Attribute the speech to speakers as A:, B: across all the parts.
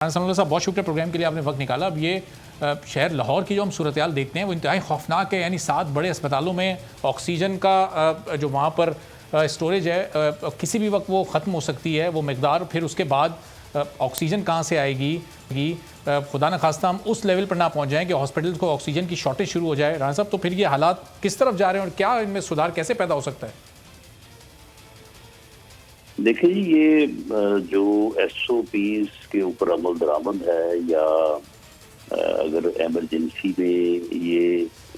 A: साहब बहुत शुक्रिया प्रोग्राम के लिए आपने वक्त निकाला। अब ये शहर लाहौर की जो हम सूरत हाल देखते हैं वो इंतहाई खौफनाक है। यानी 7 बड़े अस्पतालों में ऑक्सीजन का जो वहाँ पर स्टोरेज है किसी भी वक्त वो ख़त्म हो सकती है वो मकदार। फिर उसके बाद ऑक्सीजन कहाँ से आएगी खुदा न खास्ता हम उस लेवल पर ना पहुँच जाएँ कि हॉस्पिटल को ऑक्सीजन की शॉर्टेज शुरू हो जाए। राना साहब, तो फिर ये हालात किस तरफ जा रहे हैं और क्या इनमें सुधार कैसे पैदा हो सकता है?
B: देखिए जी, ये जो SOPs के ऊपर अमल दरामद है या अगर एमरजेंसी में ये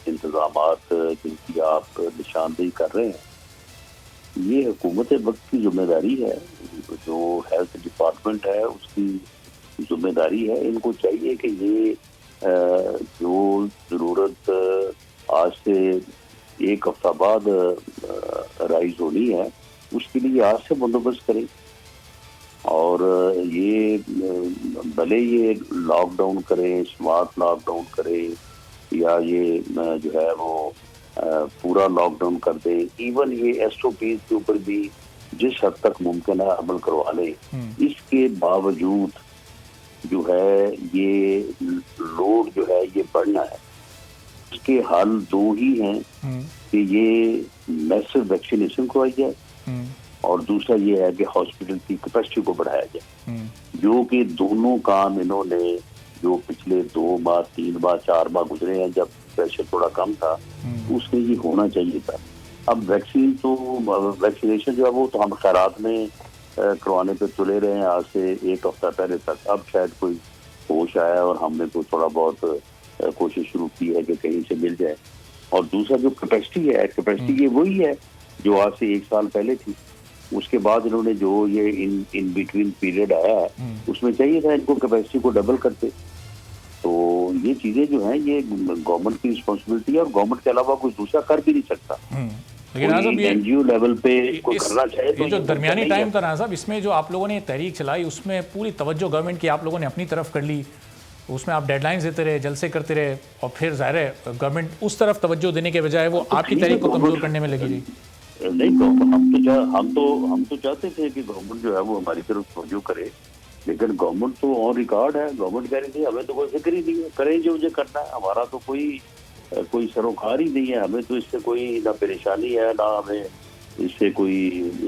B: इंतजामात जिनकी आप निशानदेही कर रहे हैं, ये हुकूमत वक्त की जिम्मेदारी है। जो हेल्थ डिपार्टमेंट है उसकी जिम्मेदारी है। इनको चाहिए कि ये जो ज़रूरत आज से एक हफ्ता बाद राइज होनी है उसके लिए आज से बंदोबस्त करें। और ये भले ये लॉकडाउन करें, स्मार्ट लॉकडाउन करें या ये जो है वो पूरा लॉकडाउन कर दे, इवन ये SOPs के ऊपर भी जिस हद तक मुमकिन है अमल करवा लें, इसके बावजूद जो है ये लोड जो है ये बढ़ना है। इसके हल दो ही हैं कि ये मैसिव वैक्सीनेशन करवाई जाए और दूसरा ये है कि हॉस्पिटल की कैपेसिटी को बढ़ाया जाए, जो कि दोनों काम इन्होंने जो पिछले 2 माह 3 माह 4 माह गुजरे हैं जब प्रेशर थोड़ा कम था उसमें ये होना चाहिए था। अब वैक्सीनेशन जो है वो तो हम खैरात में करवाने पे तुले रहे हैं आज से 1 हफ्ता पहले तक। अब शायद कोई होश आया और हमने तो थोड़ा बहुत कोशिश शुरू की है कि कहीं से मिल जाए। और दूसरा जो कैपेसिटी ये वही है जो आज से 1 साल पहले थी। उसके बाद इन्होंने जो ये इन बिटवीन पीरियड आया है उसमें चाहिए था इनको कैपेसिटी को डबल करते। तो ये चीजें जो हैं ये गवर्नमेंट की रिस्पॉन्सिबिलिटी है और गवर्नमेंट के अलावा कोई दूसरा कर भी नहीं सकता।
A: लेकिन
B: NGO लेवल पे इसको करना चाहिए।
A: तो जो दरमियानी टाइम था राना साहब, इसमें जो आप लोगों ने तहरीक चलाई उसमें पूरी तवज्जो गवर्नमेंट की आप लोगों ने अपनी तरफ कर ली। उसमें आप डेडलाइंस देते रहे, जलसे करते रहे और फिर ज़ाहिर है गवर्नमेंट उस तरफ तवज्जो देने के बजाय वो आपकी तहरीक को कमज़ोर करने में लगी रही।
B: नहीं, हम तो चाहते थे कि गवर्नमेंट जो है वो हमारी तरफ तवज्जो करे, लेकिन गवर्नमेंट तो ऑन रिकॉर्ड है। गवर्नमेंट कह रही थी हमें तो कोई फिक्र ही नहीं है, करें जो मुझे करना है, हमारा तो कोई सरोकार ही नहीं है, हमें तो इससे कोई ना परेशानी है ना हमें इससे कोई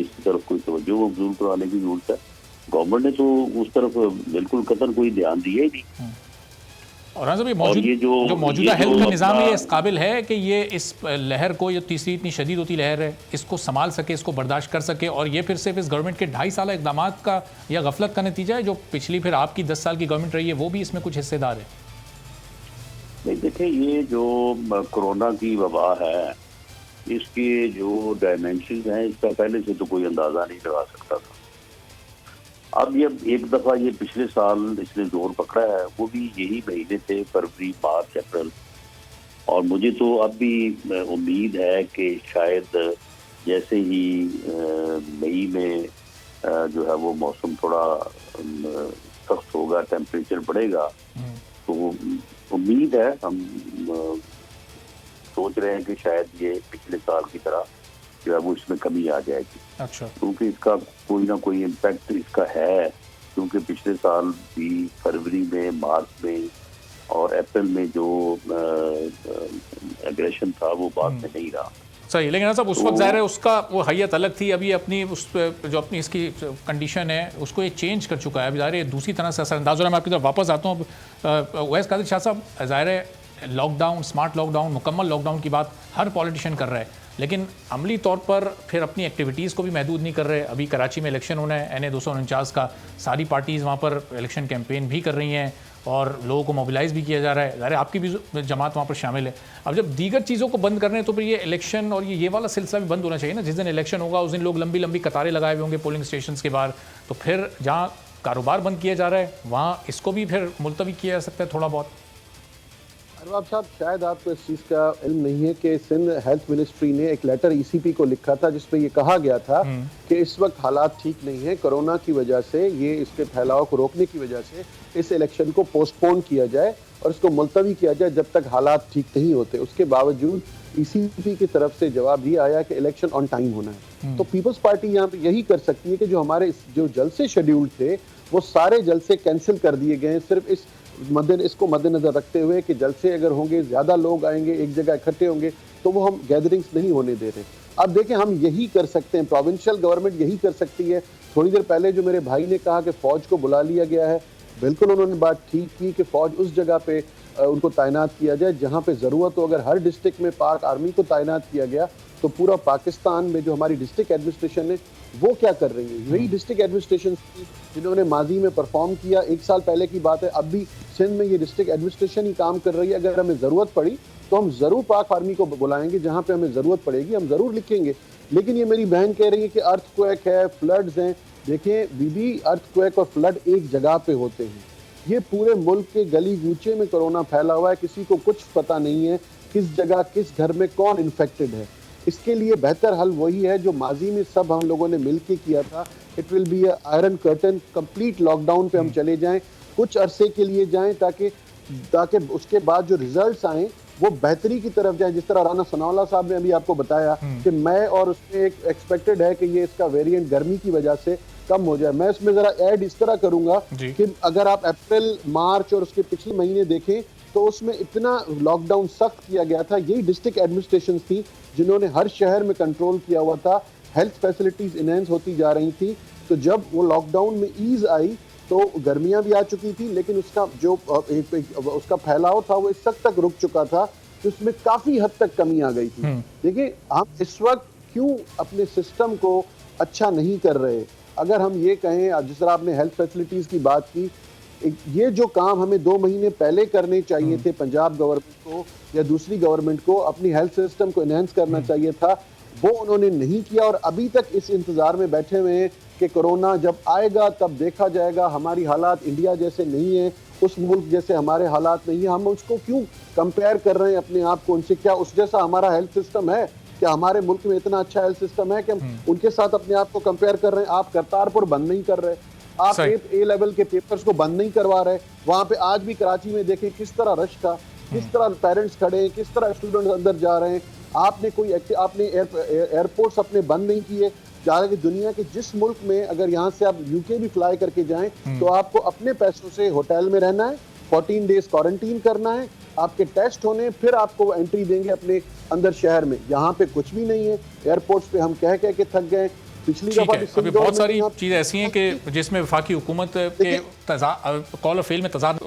B: इसकी तरफ कोई तवज्जो मबजूल कराने की जरूरत है। गवर्नमेंट ने तो उस तरफ बिल्कुल कतई कोई ध्यान दिया ही नहीं।
A: और ये जो मौजूदा हेल्थ का निज़ाम ये इस काबिल है कि ये इस लहर को, ये तीसरी इतनी शदीद होती लहर है, इसको संभाल सके, इसको बर्दाश्त कर सके। और ये फिर सिर्फ इस गवर्नमेंट के 2.5 साल इकदाम का या गफलत का नतीजा है? जो पिछली फिर आपकी 10 साल की गवर्नमेंट रही है वो भी इसमें कुछ हिस्सेदार है?
B: नहीं, देखिए ये जो कोरोना की वबा है इसके जो डायमेंशन हैं इसका पहले से तो कोई अंदाज़ा नहीं लगा सकता था। अब ये एक दफ़ा ये पिछले साल इसने जोर पकड़ा है, वो भी यही महीने थे, फरवरी, मार्च, अप्रैल। और मुझे तो अब भी उम्मीद है कि शायद जैसे ही मई में जो है वो मौसम थोड़ा सख्त होगा, टेम्परेचर बढ़ेगा, तो उम्मीद है, हम सोच रहे हैं कि शायद ये पिछले साल की तरह जो है वो इसमें कमी आ जाएगी।
A: अच्छा।
B: क्योंकि इसका कोई ना कोई इम्पैक्ट इसका है, क्योंकि पिछले साल भी फरवरी में, मार्च में और अप्रैल में जो एग्रेशन था वो बाद में नहीं रहा।
A: सही, लेकिन साहब उस वक्त ज़ाहिर है उसका वो हैयत अलग थी। अभी अपनी उस जो अपनी इसकी कंडीशन है उसको ये चेंज कर चुका है। अभी ज़ाहिर है दूसरी तरह से असरअंदाज हो रहा है। मैं आपकी तरफ वापस आता हूँ। उवैस कादिर शाह साहब, ज़ाहिर है लॉकडाउन, स्मार्ट लॉकडाउन, मुकम्मल लॉकडाउन की बात हर पॉलिटिशियन कर रहा है, लेकिन अमली तौर पर फिर अपनी एक्टिविटीज़ को भी महदूद नहीं कर रहे। अभी कराची में इलेक्शन होना है NA 249 का, सारी पार्टीज़ वहाँ पर इलेक्शन कैंपेन भी कर रही हैं और लोगों को मोबिलाइज़ भी किया जा रहा है। ज़ाहिर आपकी भी जमात वहाँ पर शामिल है। अब जब दीगर चीज़ों को बंद कर रहे हैं तो फिर ये इलेक्शन और ये वाला सिलसिला भी बंद होना चाहिए ना। जिस दिन इलेक्शन होगा उस दिन लोग लंबी लंबी कतारें लगाए हुए होंगे पोलिंग स्टेशन के बाहर, तो फिर जहाँ कारोबार बंद किया जा रहा है वहाँ इसको भी फिर मुलतवी किया जा सकता है थोड़ा बहुत।
C: अरबाब साहब, शायद आपको इस चीज़ का इल्म नहीं है कि सिंध हेल्थ मिनिस्ट्री ने एक लेटर ECP को लिखा था जिसमें ये कहा गया था कि इस वक्त हालात ठीक नहीं है, कोरोना की वजह से, ये इसके फैलाव को रोकने की वजह से इस इलेक्शन को पोस्टपोन किया जाए और इसको मुलतवी किया जाए जब तक हालात ठीक नहीं होते। उसके बावजूद ECP की तरफ से जवाब ये आया कि इलेक्शन ऑन टाइम होना है। तो पीपल्स पार्टी यहाँ पे यही कर सकती है कि जो हमारे जो जलसे शेड्यूल थे वो सारे जलसे कैंसिल कर दिए गए हैं, सिर्फ इसको मद्देनजर रखते हुए कि जलसे अगर होंगे, ज्यादा लोग आएंगे, एक जगह इकट्ठे होंगे, तो वो हम गैदरिंग्स नहीं होने दे रहे। अब देखें, हम यही कर सकते हैं, प्रोविंशियल गवर्नमेंट यही कर सकती है। थोड़ी देर पहले जो मेरे भाई ने कहा कि फौज को बुला लिया गया है, बिल्कुल उन्होंने बात ठीक की कि फौज उस जगह पे उनको तैनात किया जाए जहां पे जरूरत हो। अगर हर डिस्ट्रिक्ट में पाक आर्मी को तैनात किया गया तो पूरा पाकिस्तान में जो हमारी डिस्ट्रिक्ट एडमिनिस्ट्रेशन है वो क्या कर रही है? यही डिस्ट्रिक्ट एडमिनिस्ट्रेशन जिन्होंने माजी में परफॉर्म किया, 1 साल पहले की बात है, अब भी सिंध में ये डिस्ट्रिक्ट एडमिनिस्ट्रेशन ही काम कर रही है। अगर हमें जरूरत पड़ी तो हम जरूर पाक आर्मी को बुलाएंगे, जहां पे हमें जरूरत पड़ेगी हम जरूर लिखेंगे। लेकिन ये मेरी बहन कह रही है कि अर्थक्वेक है, फ्लड्स हैं। देखें बीबी, अर्थक्वेक और फ्लड एक जगह पे होते हैं। ये पूरे मुल्क के गली गूचे में कोरोना फैला हुआ है, किसी को कुछ पता नहीं है किस जगह किस घर में कौन इन्फेक्टेड है। इसके लिए बेहतर हल वही है जो माजी में सब हम लोगों ने मिलकर किया था। It will be iron curtain, complete lockdown पे हम चले जाएं, कुछ अरसे के लिए जाएं, ताकि उसके बाद जो रिजल्ट्स आए वो बेहतरी की तरफ जाए। जिस तरह राना सनाउल्लाह साहब ने अभी आपको बताया कि मैं और उसमें एक एक्सपेक्टेड है कि ये इसका वेरिएंट गर्मी की वजह से कम हो जाए। मैं इसमें जरा ऐड इस तरह करूंगा कि अगर आप अप्रैल, मार्च और उसके पिछले महीने देखें तो उसमें इतना लॉकडाउन सख्त किया गया था, यही डिस्ट्रिक्ट एडमिनिस्ट्रेशन थी जिन्होंने हर शहर में कंट्रोल किया हुआ था। हेल्थ फैसिलिटीज इनहेंस होती जा रही थी। तो जब वो लॉकडाउन में ईज आई तो गर्मियां भी आ चुकी थी, लेकिन उसका जो उसका फैलाव था वो इस हद तक रुक चुका था कि उसमें काफी हद तक कमी आ गई थी। देखिए, हम इस वक्त क्यों अपने सिस्टम को अच्छा नहीं कर रहे? अगर हम ये कहें, जिस तरह आपने हेल्थ फैसिलिटीज की बात की, ये जो काम हमें 2 महीने पहले करने चाहिए थे, पंजाब गवर्नमेंट को या दूसरी गवर्नमेंट को अपनी हेल्थ सिस्टम को एनहेंस करना चाहिए था, वो उन्होंने नहीं किया। और अभी तक इस इंतजार में बैठे हुए हैं कि कोरोना जब आएगा तब देखा जाएगा। हमारी हालात इंडिया जैसे नहीं है, उस मुल्क जैसे हमारे हालात नहीं है। हम उसको क्यों कंपेयर कर रहे हैं अपने आप को उनसे? क्या उस जैसा हमारा हेल्थ सिस्टम है? क्या हमारे मुल्क में इतना अच्छा हेल्थ सिस्टम है कि हम उनके साथ अपने आप को कंपेयर कर रहे हैं? आप करतारपुर बंद नहीं कर रहे, आप ए लेवल के पेपर्स को बंद नहीं करवा रहे। वहां पे आज भी कराची में देखें किस तरह रश था, किस तरह पेरेंट्स खड़े हैं, किस तरह स्टूडेंट्स अंदर जा रहे हैं। आपने एयरपोर्ट्स अपने बंद नहीं किए। कि दुनिया के जिस मुल्क में, अगर यहाँ से आप यूके भी फ्लाई करके जाएं तो आपको अपने पैसों से होटल में रहना है, 14 डेज क्वारंटीन करना है, आपके टेस्ट होने, फिर आपको एंट्री देंगे अपने अंदर शहर में। यहाँ पे कुछ भी नहीं है। एयरपोर्ट्स पे हम कह के थक गए। पिछली दफा
A: अभी बहुत सारी चीज़ें ऐसी हैं कि जिसमें वफाकी हुकूमत के कॉल ऑफ फेल में तजाद